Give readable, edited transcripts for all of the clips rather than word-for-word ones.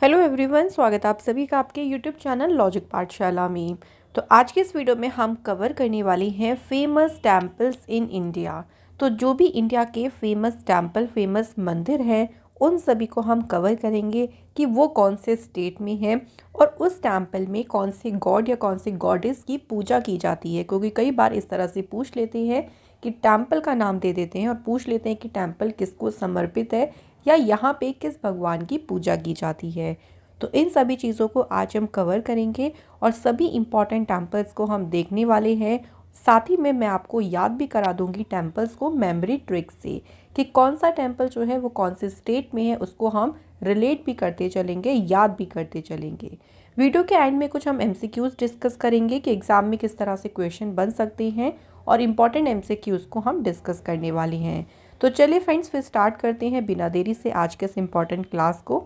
Hello everyone, स्वागत है आप सभी का आपके यूट्यूब चैनल लॉजिक पाठशाला में। तो आज के इस वीडियो में हम कवर करने वाले हैं फेमस टेम्पल्स इन इंडिया। तो जो भी इंडिया के फेमस टेम्पल, फेमस मंदिर हैं, उन सभी को हम कवर करेंगे कि वो कौन से स्टेट में है और उस टेम्पल में कौन से गॉड या कौन से गॉडेस की पूजा की जाती है। क्योंकि कई बार इस तरह से पूछ लेते हैं कि टेम्पल का नाम दे देते हैं और पूछ लेते हैं कि टेम्पल किसको समर्पित है या यहाँ पे किस भगवान की पूजा की जाती है। तो इन सभी चीज़ों को आज हम कवर करेंगे और सभी इम्पॉर्टेंट टेम्पल्स को हम देखने वाले हैं। साथ ही में मैं आपको याद भी करा दूंगी टेम्पल्स को मेमोरी ट्रिक से कि कौन सा टेम्पल जो है वो कौन से स्टेट में है, उसको हम रिलेट भी करते चलेंगे, याद भी करते चलेंगे। वीडियो के एंड में कुछ हम एमसीक्यूज़ डिस्कस करेंगे कि एग्ज़ाम में किस तरह से क्वेश्चन बन सकते हैं और इम्पॉर्टेंट एमसीक्यूज़ को हम डिस्कस करने वाले हैं। तो चलिए फ्रेंड्स, फिर स्टार्ट करते हैं बिना देरी से आज के इस इम्पॉर्टेंट क्लास को।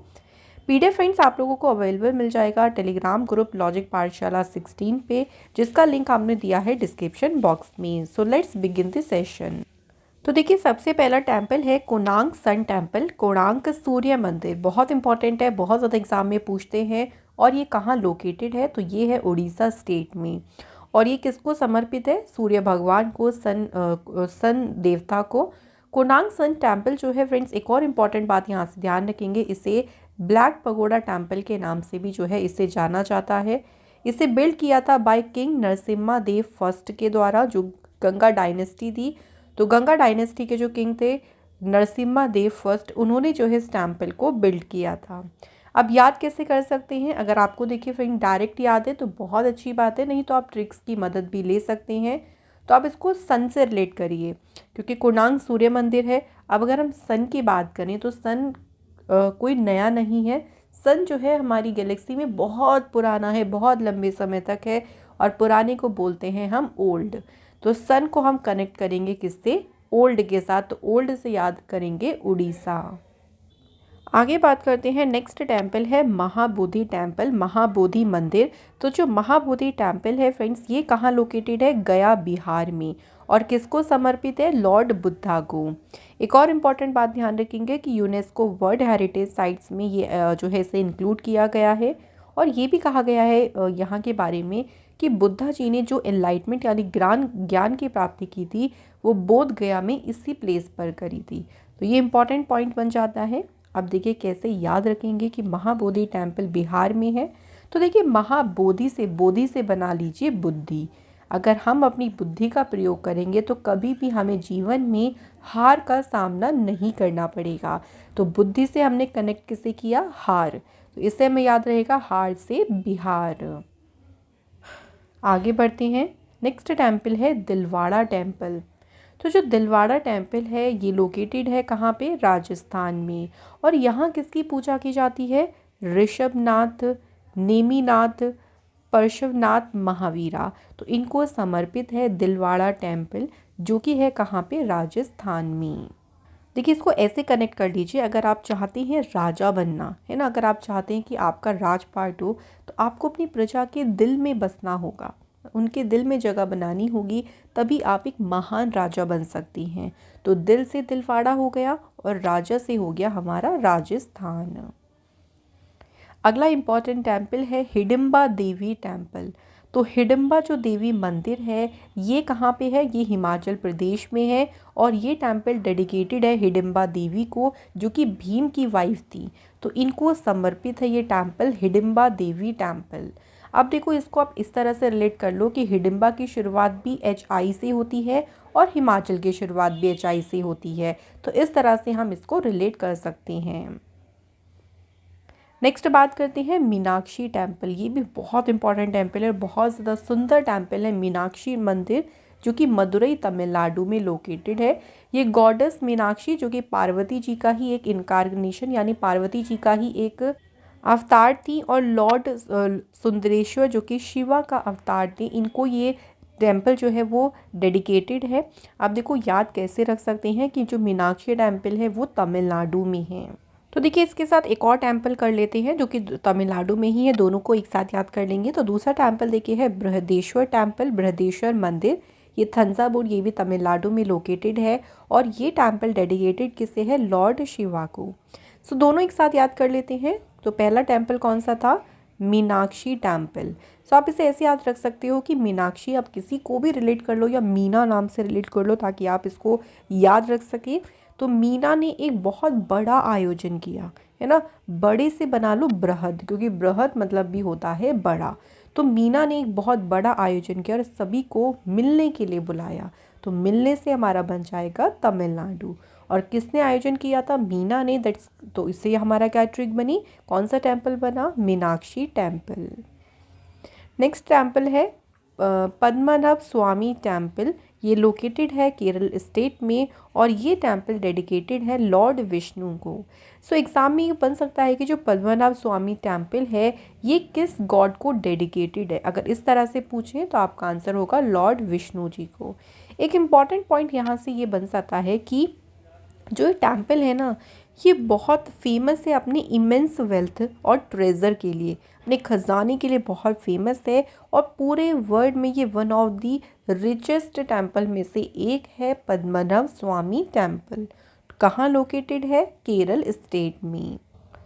पीडीएफ फ्रेंड्स आप लोगों को अवेलेबल मिल जाएगा टेलीग्राम ग्रुप लॉजिक पाठशाला 16 पे, जिसका लिंक हमने दिया है डिस्क्रिप्शन बॉक्स में। So let's begin the session. तो देखिए, सबसे पहला टेम्पल है कोणार्क सन टेम्पल, कोणार्क सूर्य मंदिर। बहुत इंपॉर्टेंट है, बहुत ज़्यादा एग्जाम में पूछते हैं। और ये कहाँ लोकेटेड है? तो ये है उड़ीसा स्टेट में। और ये किसको समर्पित है? सूर्य भगवान को, सन देवता को। कोणार्क सन टेम्पल जो है फ्रेंड्स, एक और इम्पॉर्टेंट बात यहाँ से ध्यान रखेंगे, इसे ब्लैक पगोडा टेम्पल के नाम से भी जो है इसे जाना जाता है। इसे बिल्ड किया था by king Narasimha Dev first के द्वारा, जो गंगा डायनेस्टी थी। तो गंगा डायनेस्टी के जो किंग थे नरसिम्हा देव फर्स्ट, उन्होंने जो है इस टेम्पल को बिल्ड किया था। अब याद कैसे कर सकते हैं? अगर आपको देखिए फ्रेंड डायरेक्ट याद है तो बहुत अच्छी बात है, नहीं तो आप ट्रिक्स की मदद भी ले सकते हैं। तो आप इसको सन से रिलेट करिए, क्योंकि कोणार्क सूर्य मंदिर है। अब अगर हम सन की बात करें तो सन कोई नया नहीं है। सन जो है हमारी गैलेक्सी में बहुत पुराना है, बहुत लंबे समय तक है। और पुराने को बोलते हैं हम ओल्ड। तो सन को हम कनेक्ट करेंगे किससे? ओल्ड के साथ। तो ओल्ड से याद करेंगे उड़ीसा। आगे बात करते हैं, नेक्स्ट टेम्पल है महाबोधि टेम्पल, महाबोधि मंदिर। तो जो महाबोधि टेम्पल है फ्रेंड्स, ये कहाँ लोकेटेड है? गया, बिहार में। और किसको समर्पित है? लॉर्ड बुद्धा को। एक और इम्पॉर्टेंट बात ध्यान रखेंगे कि यूनेस्को वर्ल्ड हेरिटेज साइट्स में ये जो है इसे इंक्लूड किया गया है। और ये भी कहा गया है यहाँ के बारे में कि बुद्धा जी ने जो एनलाइटमेंट यानी ज्ञान की प्राप्ति की थी, वो बोध गया में इसी प्लेस पर करी थी। तो ये इंपॉर्टेंट पॉइंट बन जाता है। अब देखिए कैसे याद रखेंगे कि महाबोधि टेम्पल बिहार में है। तो देखिए, महाबोधि से, बोधि से बना लीजिए बुद्धि। अगर हम अपनी बुद्धि का प्रयोग करेंगे तो कभी भी हमें जीवन में हार का सामना नहीं करना पड़ेगा। तो बुद्धि से हमने कनेक्ट किसे किया? हार। तो इससे हमें याद रहेगा हार से बिहार। आगे बढ़ते हैं, नेक्स्ट टेम्पल है दिलवाड़ा टेम्पल। तो जो दिलवाड़ा टेम्पल है ये लोकेटेड है कहाँ पे? राजस्थान में। और यहाँ किसकी पूजा की जाती है? ऋषभनाथ, नेमिनाथ, पार्श्वनाथ, महावीरा। तो इनको समर्पित है दिलवाड़ा टेम्पल, जो कि है कहाँ पे? राजस्थान में। देखिए, इसको ऐसे कनेक्ट कर लीजिए, अगर आप चाहते हैं राजा बनना, है ना, अगर आप चाहते हैं कि आपका राजपाट हो, तो आपको अपनी प्रजा के दिल में बसना होगा, उनके दिल में जगह बनानी होगी, तभी आप एक महान राजा बन सकती हैं। तो दिल से दिलवाड़ा हो गया और राजा से हो गया हमारा राजस्थान। अगला इम्पॉर्टेंट टेम्पल है हिडिंबा देवी टेम्पल। तो हिडिंबा जो देवी मंदिर है ये कहाँ पे है? ये हिमाचल प्रदेश में है। और ये टेम्पल डेडिकेटेड है हिडिंबा देवी को, जो कि भीम की वाइफ थी। तो इनको समर्पित है ये टेम्पल, हिडिंबा देवी टेम्पल। अब देखो, इसको आप इस तरह से रिलेट कर लो कि हिडिंबा की शुरुआत भी HI से होती है और हिमाचल की शुरुआत भी HI से होती है। तो इस तरह से हम इसको रिलेट कर सकते हैं। नेक्स्ट बात करते हैं मीनाक्षी टेम्पल। ये भी बहुत इंपॉर्टेंट टेम्पल है, बहुत ज़्यादा सुंदर टेम्पल है मीनाक्षी मंदिर, जो कि मदुरई तमिलनाडु में लोकेटेड है। ये गॉडेस मीनाक्षी, जो कि पार्वती जी का ही एक इनकारनेशन यानी पार्वती जी का ही एक अवतार थी, और लॉर्ड सुंदरेश्वर जो कि शिवा का अवतार थे, इनको ये टेम्पल जो है वो डेडिकेटेड है। आप देखो याद कैसे रख सकते हैं कि जो मीनाक्षी टेम्पल है वो तमिलनाडु में है। तो देखिए, इसके साथ एक और टेम्पल कर लेते हैं जो कि तमिलनाडु में ही है, दोनों को एक साथ याद कर लेंगे। तो दूसरा टेम्पल देखिए है बृहदेश्वर टेम्पल, बृहदेश्वर मंदिर। ये थंजावुर, ये भी तमिलनाडु में लोकेटेड है। और ये टेम्पल डेडिकेटेड किसे है? लॉर्ड शिवा को। सो दोनों एक साथ याद कर लेते हैं। तो पहला टेम्पल कौन सा था? मीनाक्षी टेम्पल। सो आप इसे ऐसे याद रख सकते हो कि मीनाक्षी, आप किसी को भी रिलेट कर लो या मीना नाम से रिलेट कर लो ताकि आप इसको याद रख सके। तो मीना ने एक बहुत बड़ा आयोजन किया, है ना। बड़े से बना लो बृहद, क्योंकि बृहद मतलब भी होता है बड़ा। तो मीना ने एक बहुत बड़ा आयोजन किया और सभी को मिलने के लिए बुलाया। तो मिलने से हमारा बन जाएगा तमिलनाडु। और किसने आयोजन किया था? मीना ने। दैट्स, तो इससे हमारा क्या ट्रिक बनी? कौन सा टेम्पल बना? मीनाक्षी टेम्पल। नेक्स्ट टेम्पल है पद्मनाभ स्वामी टेम्पल। ये लोकेटेड है केरल स्टेट में और ये टेम्पल डेडिकेटेड है लॉर्ड विष्णु को। सो एग्जाम में ये बन सकता है कि जो पद्मनाभ स्वामी टेम्पल है ये किस गॉड को डेडिकेटेड है। अगर इस तरह से पूछें तो आपका आंसर होगा लॉर्ड विष्णु जी को। एक इम्पॉर्टेंट पॉइंट यहाँ से ये बन सकता है कि जो ये टेम्पल है ना, ये बहुत फेमस है अपने इमेंस वेल्थ और ट्रेजर के लिए, अपने खजाने के लिए बहुत फेमस है। और पूरे वर्ल्ड में ये one of the richest temple में से एक है पद्मनाभ स्वामी टेम्पल। कहाँ लोकेटेड है? केरल स्टेट में।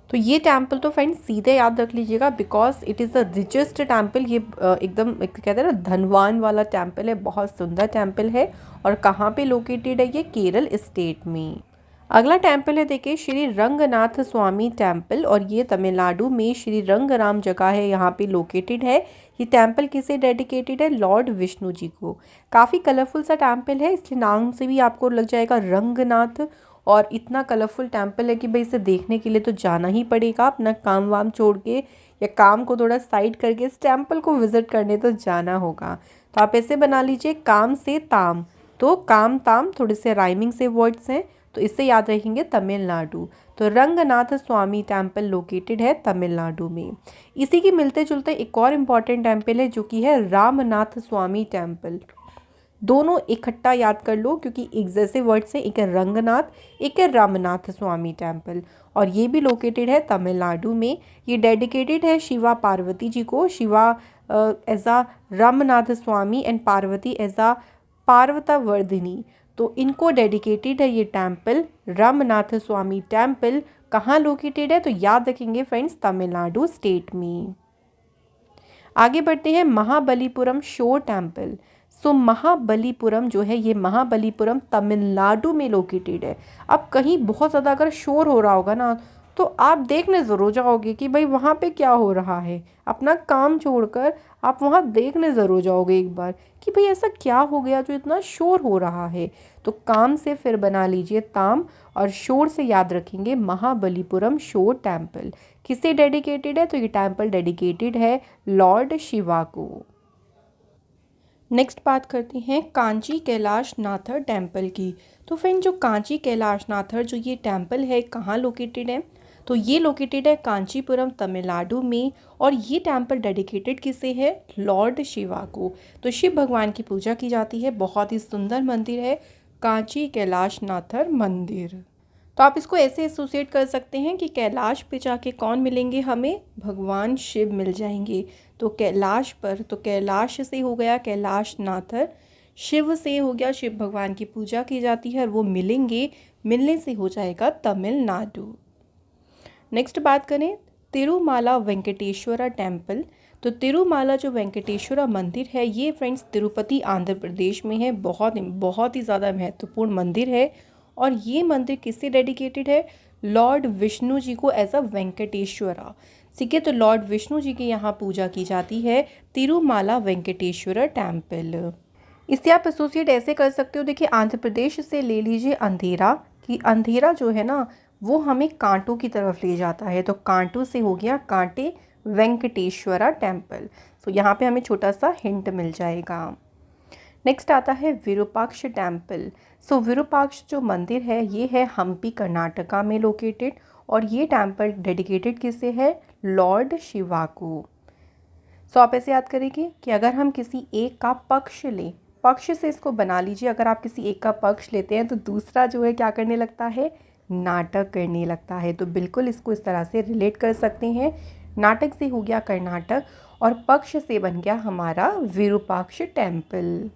तो ये टेम्पल तो फ्रेंड्स सीधे याद रख लीजिएगा, because it is the richest temple. ये एकदम कहते हैं ना धनवान वाला टेम्पल है, बहुत सुंदर टेम्पल है। और कहाँ पे लोकेटेड है? ये केरल स्टेट में। अगला टेम्पल है देखिए श्री रंगनाथ स्वामी टेम्पल, और ये तमिलनाडु में श्री रंगराम जगह है, यहाँ पे लोकेटेड है। ये टेम्पल किसे डेडिकेटेड है? लॉर्ड विष्णु जी को। काफ़ी कलरफुल सा टेम्पल है, इसके नाम से भी आपको लग जाएगा रंगनाथ। और इतना कलरफुल टेम्पल है कि भाई इसे देखने के लिए तो जाना ही पड़ेगा, अपना काम वाम छोड़ के या काम को थोड़ा साइड करके इस टेम्पल को विजिट करने तो जाना होगा। तो आप ऐसे बना लीजिए काम से ताम। तो काम ताम थोड़े से राइमिंग से वर्ड्स हैं, तो इससे याद रखेंगे तमिलनाडु। तो रंगनाथ स्वामी टेम्पल लोकेटेड है तमिलनाडु में। इसी के मिलते जुलते एक और इम्पॉर्टेंट टेम्पल है जो कि है रामनाथ स्वामी टेम्पल। दोनों इकट्ठा याद कर लो क्योंकि एक जैसे वर्ड से, एक है रंगनाथ एक है रामनाथ स्वामी टेम्पल, और ये भी लोकेटेड है तमिलनाडु में। ये डेडिकेटेड है शिवा पार्वती जी को। Shiva as a Ramanatha Swamy and Parvati as a Parvatha Vardhini. तो इनको डेडिकेटेड है ये टेम्पल रामनाथ स्वामी टेम्पल। कहाँ लोकेटेड है? तो याद रखेंगे फ्रेंड्स तमिलनाडु स्टेट में। आगे बढ़ते हैं महाबलीपुरम शोर टेम्पल। सो महाबलीपुरम जो है, ये महाबलीपुरम तमिलनाडु में लोकेटेड है। अब कहीं बहुत ज़्यादा अगर शोर हो रहा होगा ना, तो आप देखने ज़रूर जाओगे कि भाई वहाँ पे क्या हो रहा है। अपना काम छोड़कर आप वहाँ देखने ज़रूर जाओगे एक बार कि भाई ऐसा क्या हो गया जो इतना शोर हो रहा है। तो काम से फिर बना लीजिए ताम और शोर से याद रखेंगे महाबलीपुरम शोर टेम्पल। किसे डेडिकेटेड है? तो ये टेम्पल डेडिकेटेड है लॉर्ड शिवा को। नेक्स्ट बात करते हैं कांची कैलाश नाथर टेम्पल की। तो फ्रेंड जो कांची कैलाश नाथर जो ये टेम्पल है कहाँ लोकेटेड है? तो ये लोकेटेड है कांचीपुरम तमिलनाडु में। और ये टेम्पल डेडिकेटेड किसे है? लॉर्ड शिवा को। तो शिव भगवान की पूजा की जाती है, बहुत ही सुंदर मंदिर है कांची कैलाश नाथर मंदिर। तो आप इसको ऐसे एसोसिएट कर सकते हैं कि कैलाश पे जाके कौन मिलेंगे हमें? भगवान शिव मिल जाएंगे। तो कैलाश पर, तो कैलाश से हो गया कैलाश नाथर, शिव से हो गया शिव भगवान की पूजा की जाती है और वो मिलेंगे, मिलने से हो जाएगा तमिलनाडु। नेक्स्ट बात करें तिरुमाला वेंकटेश्वरा टेम्पल। तो तिरुमाला जो वेंकटेश्वरा मंदिर है ये फ्रेंड्स तिरुपति आंध्र प्रदेश में है। बहुत ही ज़्यादा महत्वपूर्ण मंदिर है। और ये मंदिर किससे डेडिकेटेड है? लॉर्ड विष्णु जी को एज अ वेंकटेश्वरा। ठीक है, तो लॉर्ड विष्णु जी की यहाँ पूजा की जाती है तिरुमाला वेंकटेश्वरा टेम्पल। इससे आप एसोसिएट ऐसे कर सकते हो, देखिए आंध्र प्रदेश से ले लीजिए अंधेरा, कि अंधेरा जो है ना वो हमें कांटों की तरफ ले जाता है। तो कांटों से हो गया कांटे वेंकटेश्वरा टेम्पल। तो यहाँ पे हमें छोटा सा हिंट मिल जाएगा। नेक्स्ट आता है विरूपाक्ष टेम्पल। सो विरूपाक्ष जो मंदिर है ये है हम्पी कर्नाटका में लोकेटेड। और ये टेम्पल डेडिकेटेड किसे है? लॉर्ड शिवा को। सो आप ऐसे याद करेंगे कि अगर हम किसी एक का पक्ष लें, पक्ष से इसको बना लीजिए, अगर आप किसी एक का पक्ष लेते हैं तो दूसरा जो है क्या करने लगता है? नाटक करने लगता है। तो बिल्कुल इसको इस तरह से रिलेट कर सकते हैं। नाटक से हो गया कर्नाटक और पक्ष से बन गया हमारा विरूपाक्ष टेम्पल।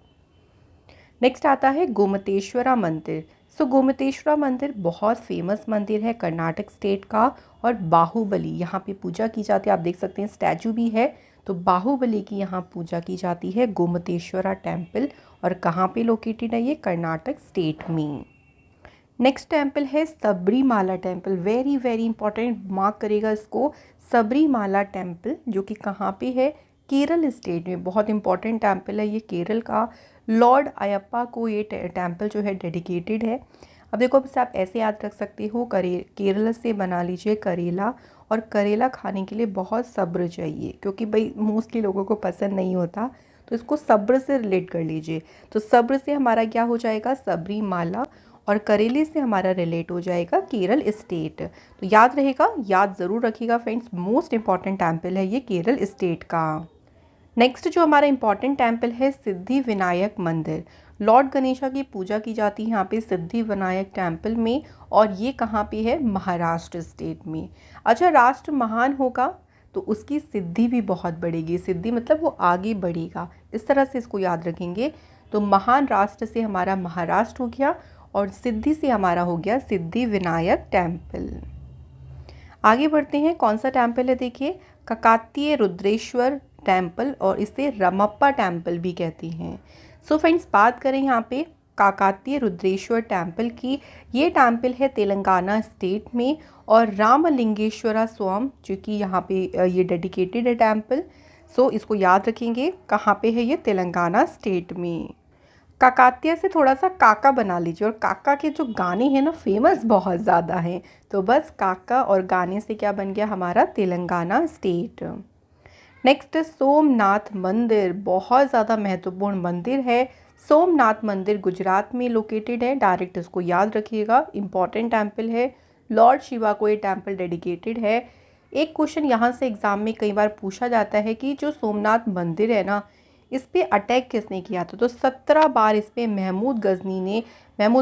नेक्स्ट आता है गोमतेश्वरा मंदिर। सो गोमतेश्वरा मंदिर बहुत फेमस मंदिर है कर्नाटक स्टेट का। और बाहुबली यहाँ पे पूजा की जाती है, आप देख सकते हैं स्टैचू भी है। तो बाहुबली की यहाँ पूजा की जाती है गोमतेश्वरा टेम्पल। और कहाँ पे लोकेटेड है ये? कर्नाटक स्टेट में। नेक्स्ट टेम्पल है Sabarimala temple, very very important, mark करेगा इसको। सबरीमाला टेम्पल जो कि कहाँ पे है? केरल स्टेट में। बहुत इंपॉर्टेंट टेम्पल है ये केरल का। लॉर्ड अयप्पा को ये टेम्पल जो है डेडिकेटेड है। अब देखो, अब से आप ऐसे याद रख सकते हो, केरल से बना लीजिए करेला। और करेला खाने के लिए बहुत सब्र चाहिए, क्योंकि भाई मोस्टली लोगों को पसंद नहीं होता, तो इसको सब्र से रिलेट कर लीजिए। तो सब्र से हमारा क्या हो जाएगा? सबरीमाला। और करेले से हमारा रिलेट हो जाएगा केरल स्टेट। तो याद रहेगा, याद ज़रूर रखिएगा फ्रेंड्स, मोस्ट इंपॉर्टेंट टेम्पल है ये केरल स्टेट का। नेक्स्ट जो हमारा इंपॉर्टेंट टेम्पल है सिद्धि विनायक मंदिर। लॉर्ड गणेशा की पूजा की जाती है यहाँ पे सिद्धि विनायक टेम्पल में। और ये कहाँ पे है? महाराष्ट्र स्टेट में। अच्छा, राष्ट्र महान होगा तो उसकी सिद्धि भी बहुत बढ़ेगी। सिद्धि मतलब वो आगे बढ़ेगा, इस तरह से इसको याद रखेंगे। तो महान राष्ट्र से हमारा महाराष्ट्र हो गया, और सिद्धि से हमारा हो गया सिद्धि विनायक टेम्पल। आगे बढ़ते हैं, कौन सा टेम्पल है? देखिए, काकातीय रुद्रेश्वर टेम्पल, और इसे रमप्पा टेम्पल भी कहती हैं। सो फ्रेंड्स, बात करें यहाँ पे काकातीय रुद्रेश्वर टेम्पल की। ये टेम्पल है तेलंगाना स्टेट में। और रामलिंगेश्वरा स्वामी जो कि यहाँ पे ये डेडिकेटेड है टेम्पल। सो इसको याद रखेंगे, कहाँ पे है ये? तेलंगाना स्टेट में। काकातीय से थोड़ा सा काका बना लीजिए, और काका के जो गाने हैं ना फेमस बहुत ज़्यादा हैं। तो बस काका और गाने से क्या बन गया हमारा? तेलंगाना स्टेट। नेक्स्ट सोमनाथ मंदिर, बहुत ज़्यादा महत्वपूर्ण मंदिर है। सोमनाथ मंदिर गुजरात में लोकेटेड है, डायरेक्ट इसको याद रखिएगा, इंपॉर्टेंट टेम्पल है। लॉर्ड शिवा को ये टेम्पल डेडिकेटेड है। एक क्वेश्चन यहाँ से एग्ज़ाम में कई बार पूछा जाता है कि जो सोमनाथ मंदिर है ना, इस पे अटैक किसने किया था? तो 17 बार इस पे महमूद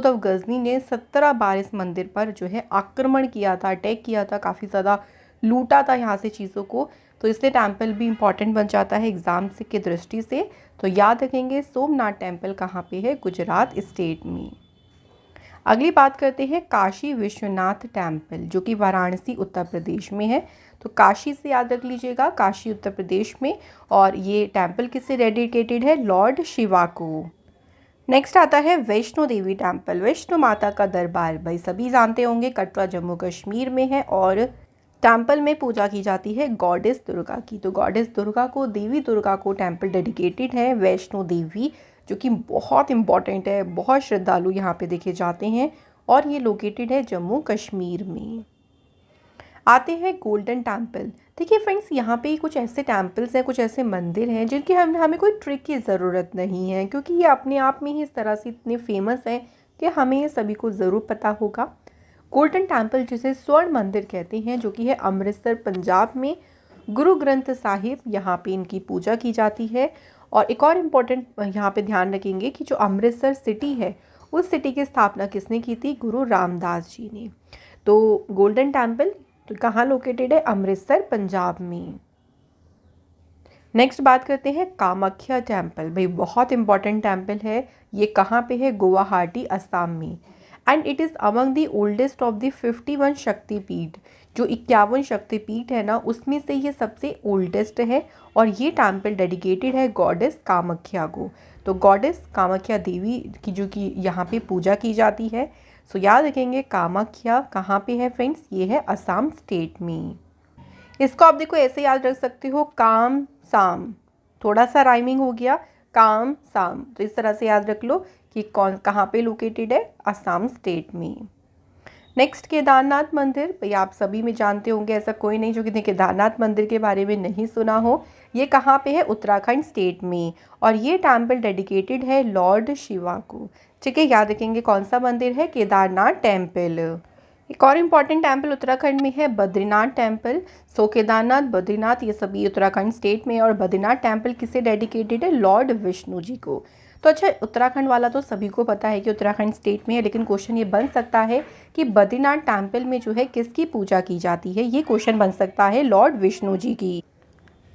ऑफ गज़नी ने 17 बार इस मंदिर पर जो है आक्रमण किया था, अटैक किया था, काफ़ी ज़्यादा लूटा था यहाँ से चीज़ों को। तो इसलिए टेम्पल भी इम्पॉर्टेंट बन जाता है एग्ज़ाम से की दृष्टि से। तो याद रखेंगे सोमनाथ टेम्पल कहाँ पे है? गुजरात स्टेट में। अगली बात करते हैं काशी विश्वनाथ टेम्पल, जो कि वाराणसी उत्तर प्रदेश में है। तो काशी से याद रख लीजिएगा, काशी उत्तर प्रदेश में। और ये टेम्पल किससे डेडिकेटेड है? लॉर्ड शिवा को। नेक्स्ट आता है वैष्णो देवी टेम्पल, वैष्णो माता का दरबार, भाई सभी जानते होंगे, कटरा जम्मू कश्मीर में है। और टेम्पल में पूजा की जाती है गॉडेस दुर्गा की। तो गॉडेस दुर्गा को, देवी दुर्गा को टेम्पल डेडिकेटेड है वैष्णो देवी, जो कि बहुत इंपॉर्टेंट है, बहुत श्रद्धालु यहाँ पे देखे जाते हैं। और ये लोकेटेड है जम्मू कश्मीर में। आते हैं गोल्डन टेम्पल। देखिए फ्रेंड्स, यहाँ पे कुछ ऐसे टेम्पल्स हैं, कुछ ऐसे मंदिर हैं जिनकी हमें कोई ट्रिक की ज़रूरत नहीं है, क्योंकि ये अपने आप में ही इस तरह से इतने फेमस हैं कि हमें ये सभी को ज़रूर पता होगा। गोल्डन टेम्पल जिसे स्वर्ण मंदिर कहते हैं, जो कि है अमृतसर पंजाब में। गुरु ग्रंथ साहिब यहाँ पे इनकी पूजा की जाती है। और एक और इम्पोर्टेंट यहाँ पे ध्यान रखेंगे कि जो अमृतसर सिटी है, उस सिटी की स्थापना किसने की थी? गुरु रामदास जी ने। तो गोल्डन टेम्पल तो कहाँ लोकेटेड है? अमृतसर पंजाब में। नेक्स्ट बात करते हैं कामाख्या टेम्पल, भाई बहुत इंपॉर्टेंट टेम्पल है। ये कहाँ पे है? गुवाहाटी असम में। And it is among the oldest of the 51 शक्तिपीठ। जो 51 शक्तिपीठ है ना, उसमें से ये सबसे ओल्डेस्ट है। और ये टेम्पल डेडिकेटेड है गॉडेस कामाख्या को। तो गॉडेस कामाख्या देवी की जो कि यहाँ पे पूजा की जाती है। सो याद रखेंगे कामाख्या कहाँ पे है फ्रेंड्स? ये है असम स्टेट में। इसको आप देखो ऐसे याद रख सकते हो, काम साम, थोड़ा सा राइमिंग हो गया, काम साम। तो इस तरह से याद रख लो कि कहाँ पे लोकेटेड है? असम स्टेट में। नेक्स्ट केदारनाथ मंदिर, भाई आप सभी में जानते होंगे, ऐसा कोई नहीं जो कि केदारनाथ मंदिर के बारे में नहीं सुना हो। ये कहाँ पे है? उत्तराखंड स्टेट में। और ये टेम्पल डेडिकेटेड है लॉर्ड शिवा को। ठीक है, याद रखेंगे कौन सा मंदिर है? केदारनाथ टेम्पल। एक और इम्पॉर्टेंट टेम्पल उत्तराखंड में है बद्रीनाथ टेम्पल। सो केदारनाथ, बद्रीनाथ ये सभी उत्तराखंड स्टेट में। और बद्रीनाथ टेम्पल किसे डेडिकेटेड है? लॉर्ड विष्णु जी को। तो अच्छा, उत्तराखंड वाला तो सभी को पता है कि उत्तराखंड स्टेट में है, लेकिन क्वेश्चन ये बन सकता है कि बद्रीनाथ टेम्पल में जो है किसकी पूजा की जाती है? ये क्वेश्चन बन सकता है लॉर्ड विष्णु जी की।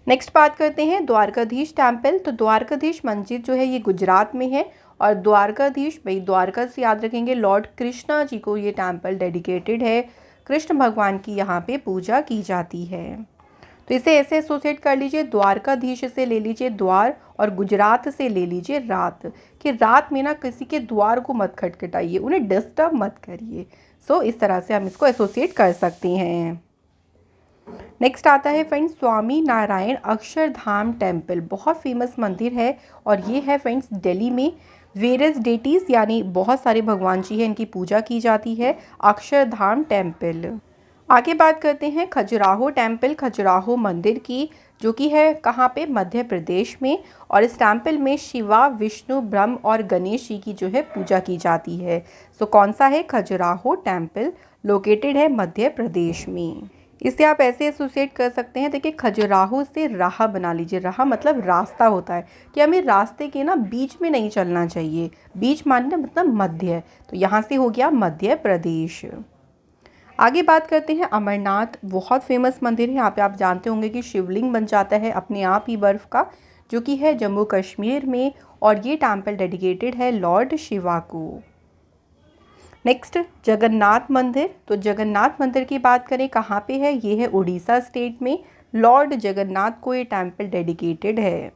नेक्स्ट बात करते हैं द्वारकाधीश टेम्पल। तो द्वारकाधीश मंदिर जो है ये गुजरात में है और द्वारकाधीश भाई द्वारका से याद रखेंगे लॉर्ड कृष्णा जी को ये टेम्पल डेडिकेटेड है। कृष्ण भगवान की यहाँ पे पूजा की जाती है। तो इसे ऐसे एसोसिएट कर लीजिए, द्वारकाधीश से ले लीजिए द्वार और गुजरात से ले लीजिए रात, कि रात में ना किसी के द्वार को मत खटखटाइए, उन्हें डिस्टर्ब मत करिए। सो इस तरह से हम इसको एसोसिएट कर सकते हैं। नेक्स्ट आता है फ्रेंड्स स्वामी नारायण अक्षरधाम टेम्पल। बहुत फेमस मंदिर है और ये है फ्रेंड्स दिल्ली में। वेरियस डेटीज़ यानी बहुत सारे भगवान जी हैं, इनकी पूजा की जाती है। अक्षरधाम टेम्पल। आगे बात करते हैं खजुराहो टेम्पल, खजुराहो मंदिर की, जो कि है कहाँ पे, मध्य प्रदेश में। और इस टेम्पल में शिवा, विष्णु, ब्रह्म और गणेश जी की जो है पूजा की जाती है। सो कौन सा है, खजुराहो टेम्पल, लोकेटेड है मध्य प्रदेश में। इसे आप ऐसे एसोसिएट कर सकते हैं, देखिए खजुराहो से राह बना लीजिए। राह मतलब रास्ता होता है, कि हमें रास्ते के ना बीच में नहीं चलना चाहिए। बीच मानना मतलब मध्य, तो यहाँ से हो गया मध्य प्रदेश। आगे बात करते हैं अमरनाथ। बहुत फेमस मंदिर है, यहाँ पे आप जानते होंगे कि शिवलिंग बन जाता है अपने आप ही बर्फ़ का, जो कि है जम्मू कश्मीर में। और ये टेम्पल डेडिकेटेड है लॉर्ड शिवा को। नेक्स्ट जगन्नाथ मंदिर। तो जगन्नाथ मंदिर की बात करें कहाँ पे है, ये है उड़ीसा स्टेट में। लॉर्ड जगन्नाथ को ये टेम्पल डेडिकेटेड है।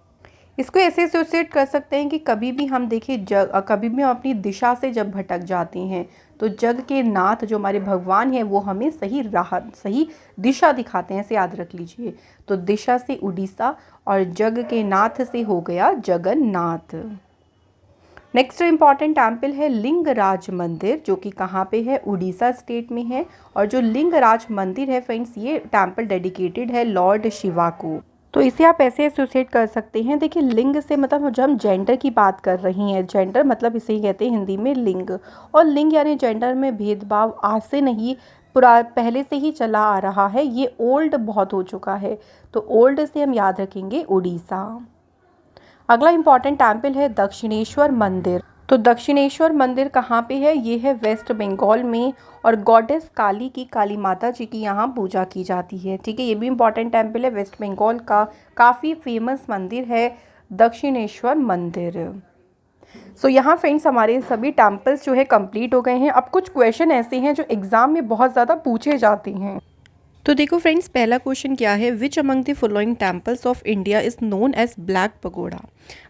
इसको ऐसे एसोसिएट कर सकते हैं कि कभी भी हम देखें कभी भी हम अपनी दिशा से जब भटक जाते हैं, तो जग के नाथ जो हमारे भगवान हैं वो हमें सही राह, सही दिशा दिखाते हैं, ऐसे याद रख लीजिए। तो दिशा से उड़ीसा और जग के नाथ से हो गया जगन्नाथ। नेक्स्ट इम्पॉर्टेंट टेम्पल है लिंगराज मंदिर, जो कि कहाँ पे है, उड़ीसा स्टेट में है। और जो लिंगराज मंदिर है फ्रेंड्स, ये टेम्पल डेडिकेटेड है लॉर्ड शिवा को। तो इसे आप ऐसे एसोसिएट कर सकते हैं, देखिए लिंग से मतलब जब हम जेंडर की बात कर रही हैं, जेंडर मतलब इसे ही कहते हैं हिंदी में लिंग। और लिंग यानी जेंडर में भेदभाव आज से नहीं, पहले से ही चला आ रहा है, ये ओल्ड बहुत हो चुका है। तो ओल्ड से हम याद रखेंगे उड़ीसा। अगला इम्पॉर्टेंट टेम्पल है दक्षिणेश्वर मंदिर। तो दक्षिणेश्वर मंदिर कहाँ पे है, ये है वेस्ट बंगाल में। और गॉडेस काली की, काली माता जी की यहाँ पूजा की जाती है। ठीक है, ये भी इम्पॉर्टेंट टेम्पल है, वेस्ट बंगाल का काफ़ी फेमस मंदिर है दक्षिणेश्वर मंदिर। सो यहाँ फ्रेंड्स हमारे सभी टेम्पल्स जो है कंप्लीट हो गए हैं। अब कुछ क्वेश्चन ऐसे हैं जो एग्ज़ाम में बहुत ज़्यादा पूछे जाते हैं। तो देखो फ्रेंड्स, पहला क्वेश्चन क्या है, which among the following temples of India is known as black pagoda.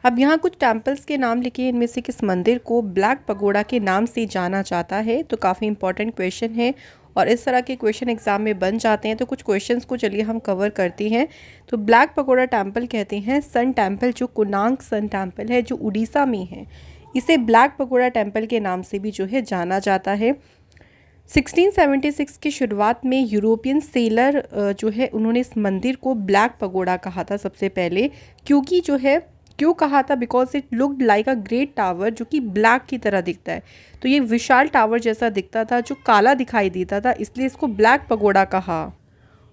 अब यहाँ कुछ टेम्पल्स के नाम लिखे हैं, इनमें से किस मंदिर को ब्लैक पगोड़ा के नाम से जाना जाता है। तो काफ़ी इंपॉर्टेंट क्वेश्चन है और इस तरह के क्वेश्चन एग्जाम में बन जाते हैं। तो कुछ क्वेश्चंस को चलिए हम कवर करते हैं। तो ब्लैक पगोड़ा टेम्पल कहते हैं सन टेम्पल, जो कुनांक सन टेम्पल है जो उड़ीसा में है, इसे ब्लैक पगोड़ा टेम्पल के नाम से भी जो है जाना जाता है। 1676 की शुरुआत में यूरोपियन सेलर जो है उन्होंने इस मंदिर को ब्लैक पगोड़ा कहा था सबसे पहले, क्योंकि जो है क्यों कहा था, because it looked like a great tower, जो कि ब्लैक की तरह दिखता है। तो ये विशाल टावर जैसा दिखता था जो काला दिखाई देता था, इसलिए इसको ब्लैक पगोड़ा कहा।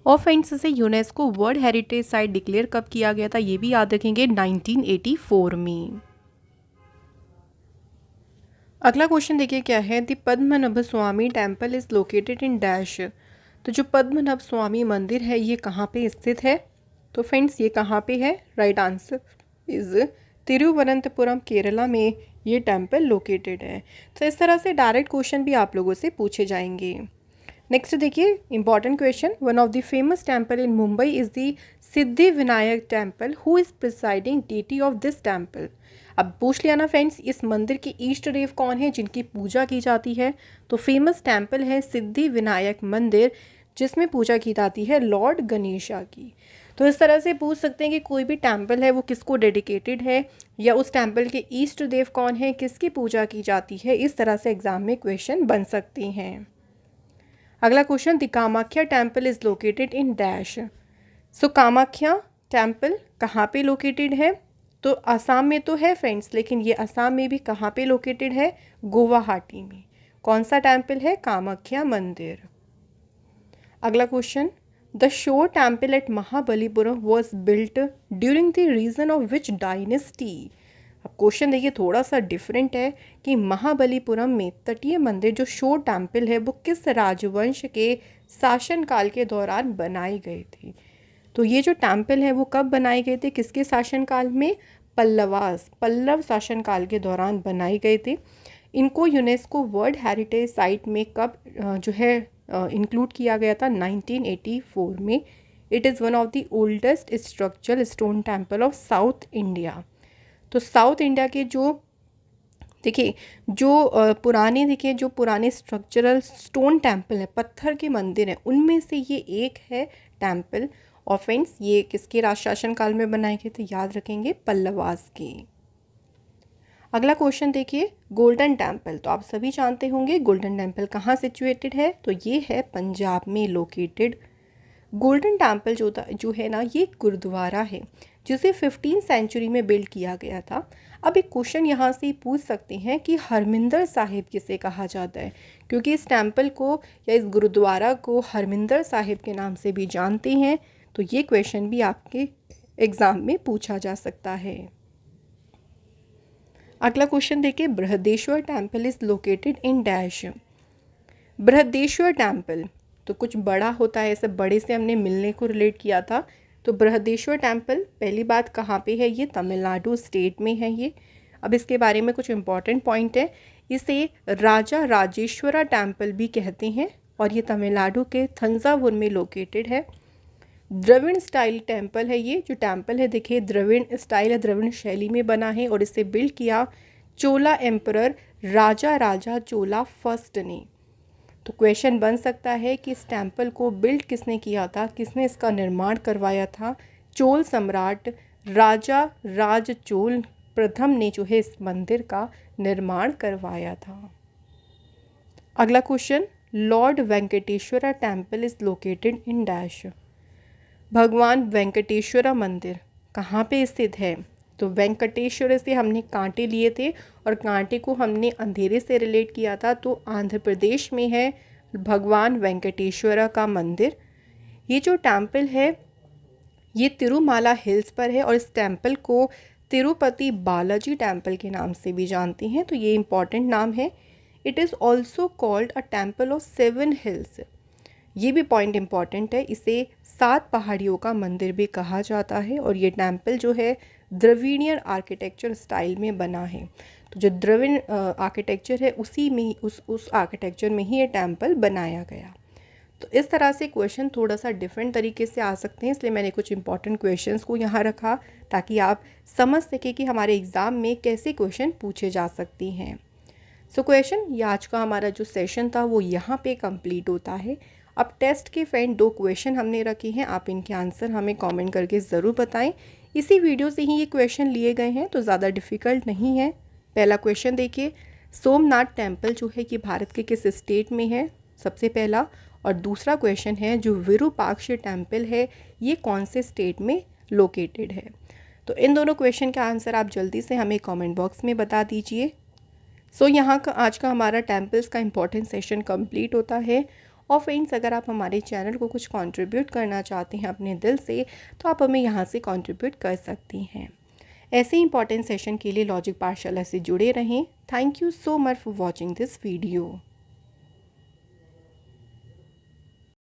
और फ्रेंड्स इसे UNESCO world heritage site declare कब किया गया था, ये भी याद रखेंगे 1984 में। अगला क्वेश्चन देखिए क्या है, the Padmanabha Swamy temple is located in dash. तो जो पद्मनाभ स्वामी मंदिर है ये कहाँ पे स्थित है। तो फ्रेंड्स ये कहाँ पे है, right answer is Thiruvananthapuram Kerala में ये टेम्पल लोकेटेड है। तो इस तरह से डायरेक्ट क्वेश्चन भी आप लोगों से पूछे जाएंगे। नेक्स्ट देखिए important question, one of the famous temple in Mumbai is the Siddhi Vinayak temple, who is presiding deity of this temple. अब पूछ लिया ना फ्रेंड्स, इस मंदिर के ईष्ट देव कौन है जिनकी पूजा की जाती है। तो फेमस टेम्पल है सिद्धि विनायक मंदिर, जिसमें पूजा की जाती है लॉर्ड गणेशा की। तो इस तरह से पूछ सकते हैं कि कोई भी टेम्पल है वो किसको डेडिकेटेड है, या उस टेम्पल के ईष्ट देव कौन है, किसकी पूजा की जाती है। इस तरह से एग्जाम में क्वेश्चन बन सकते हैं। अगला question, the Kamakhya temple is located in dash. So Kamakhya temple कहाँ पे लोकेटेड है। तो असम में तो है फ्रेंड्स, लेकिन ये असम में भी कहाँ पे लोकेटेड है, गुवाहाटी में। कौन सा टेम्पल है, कामाख्या मंदिर। अगला question, the shore temple at Mahabalipuram was built during the region of which dynasty. अब क्वेश्चन देखिए थोड़ा सा डिफरेंट है कि महाबलीपुरम में तटीय मंदिर जो शोर टेम्पल है वो किस राजवंश के शासनकाल के दौरान बनाए गए थे। तो ये जो टेम्पल है वो कब बनाए गए थे, किसके शासनकाल में? पल्लव शासनकाल के दौरान बनाए गए थे। इनको यूनेस्को वर्ल्ड हेरिटेज साइट में कब जो है इंक्लूड किया गया था? 1984 में। It is one of the oldest structural stone temple of south India. तो साउथ इंडिया के जो देखिए जो पुराने स्ट्रक्चरल स्टोन टेम्पल हैं, पत्थर के मंदिर हैं, उनमें से ये एक है टेम्पल। और फ्रेंड्स ये किसके राज शासन काल में बनाए गए थे? याद रखेंगे, पल्लवास के। अगला क्वेश्चन देखिए, गोल्डन टेम्पल। तो आप सभी जानते होंगे गोल्डन टेम्पल कहाँ सिचुएटेड है, तो ये है पंजाब में लोकेटेड। गोल्डन टेम्पल जो है ना, ये गुरुद्वारा है जिसे 15वीं सेंचुरी में बिल्ड किया गया था। अब एक क्वेश्चन यहाँ से पूछ सकते हैं कि हरमिंदर साहिब किसे कहा जाता है, क्योंकि इस टेम्पल को या इस गुरुद्वारा को हरमिंदर साहिब के नाम से भी जानते हैं। तो ये क्वेश्चन भी आपके एग्ज़ाम में पूछा जा सकता है। अगला क्वेश्चन देखिए, Brihadeeswara temple is located in dash. Brihadeeswara temple तो कुछ बड़ा होता है, ऐसे बड़े से हमने मिलने को रिलेट किया था। तो बृहदेश्वर टेम्पल पहली बात कहाँ पे है? ये तमिलनाडु स्टेट में है ये। अब इसके बारे में कुछ इंपॉर्टेंट पॉइंट है। इसे राजा राजेश्वरा टेम्पल भी कहते हैं और ये तमिलनाडु के थंजावुर में लोकेटेड है। द्रविड़ स्टाइल टेम्पल है ये। जो टेम्पल है देखिए, द्रविड़ स्टाइल है, द्रविड़ शैली में बना है और इसे बिल्ड किया चोला एम्परर राजा चोला फर्स्ट ने। तो क्वेश्चन बन सकता है कि इस टेम्पल को बिल्ड किसने किया था, किसने इसका निर्माण करवाया था? चोल सम्राट राजा राज चोल प्रथम ने जो है इस मंदिर का निर्माण करवाया था। अगला question, lord Venkateswara temple is located in dash. भगवान वेंकटेश्वरा मंदिर कहाँ पे स्थित है? तो वेंकटेश्वर से हमने कांटे लिए थे और कांटे को हमने अंधेरे से रिलेट किया था। तो आंध्र प्रदेश में है भगवान वेंकटेश्वरा का मंदिर। ये जो टेम्पल है ये तिरुमाला हिल्स पर है और इस टेम्पल को तिरुपति बालाजी टेम्पल के नाम से भी जानते हैं। तो ये इम्पॉर्टेंट नाम है। It is also called a temple of 7 hills. ये भी पॉइंट इम्पॉर्टेंट है, इसे 7 पहाड़ियों का मंदिर भी कहा जाता है और ये टेम्पल जो है द्रविडियन आर्किटेक्चर स्टाइल में बना है। तो जो द्रविड़ आर्किटेक्चर है उसी में उस आर्किटेक्चर में ही ये टेम्पल बनाया गया। तो इस तरह से क्वेश्चन थोड़ा सा डिफरेंट तरीके से आ सकते हैं, इसलिए मैंने कुछ इंपॉर्टेंट क्वेश्चंस को यहाँ रखा ताकि आप समझ सकें कि हमारे एग्ज़ाम में कैसे क्वेश्चन पूछे जा सकते हैं। सो क्वेश्चन ये आज का हमारा जो सेशन था वो यहाँ पे कंप्लीट होता है। अब टेस्ट के फ्रेंड 2 क्वेश्चन हमने रखे हैं, आप इनके आंसर हमें कमेंट करके ज़रूर बताएं। इसी वीडियो से ही ये क्वेश्चन लिए गए हैं तो ज़्यादा डिफ़िकल्ट नहीं है। पहला क्वेश्चन देखिए, सोमनाथ टेम्पल जो है कि भारत के किस स्टेट में है, सबसे पहला। और दूसरा क्वेश्चन है जो विरूपाक्ष टेम्पल है ये कौन से स्टेट में लोकेटेड है। तो इन दोनों क्वेश्चन का आंसर आप जल्दी से हमें कमेंट बॉक्स में बता दीजिए। सो यहाँ का आज का हमारा टेम्पल्स का इम्पोर्टेंट सेशन कंप्लीट होता है। और फ्रेंड्स अगर आप हमारे चैनल को कुछ कंट्रीब्यूट करना चाहते हैं अपने दिल से तो आप हमें यहाँ से कंट्रीब्यूट कर सकती हैं। ऐसे इंपॉर्टेंट सेशन के लिए लॉजिक पाठशाला से जुड़े रहें। Thank you so much for watching this video.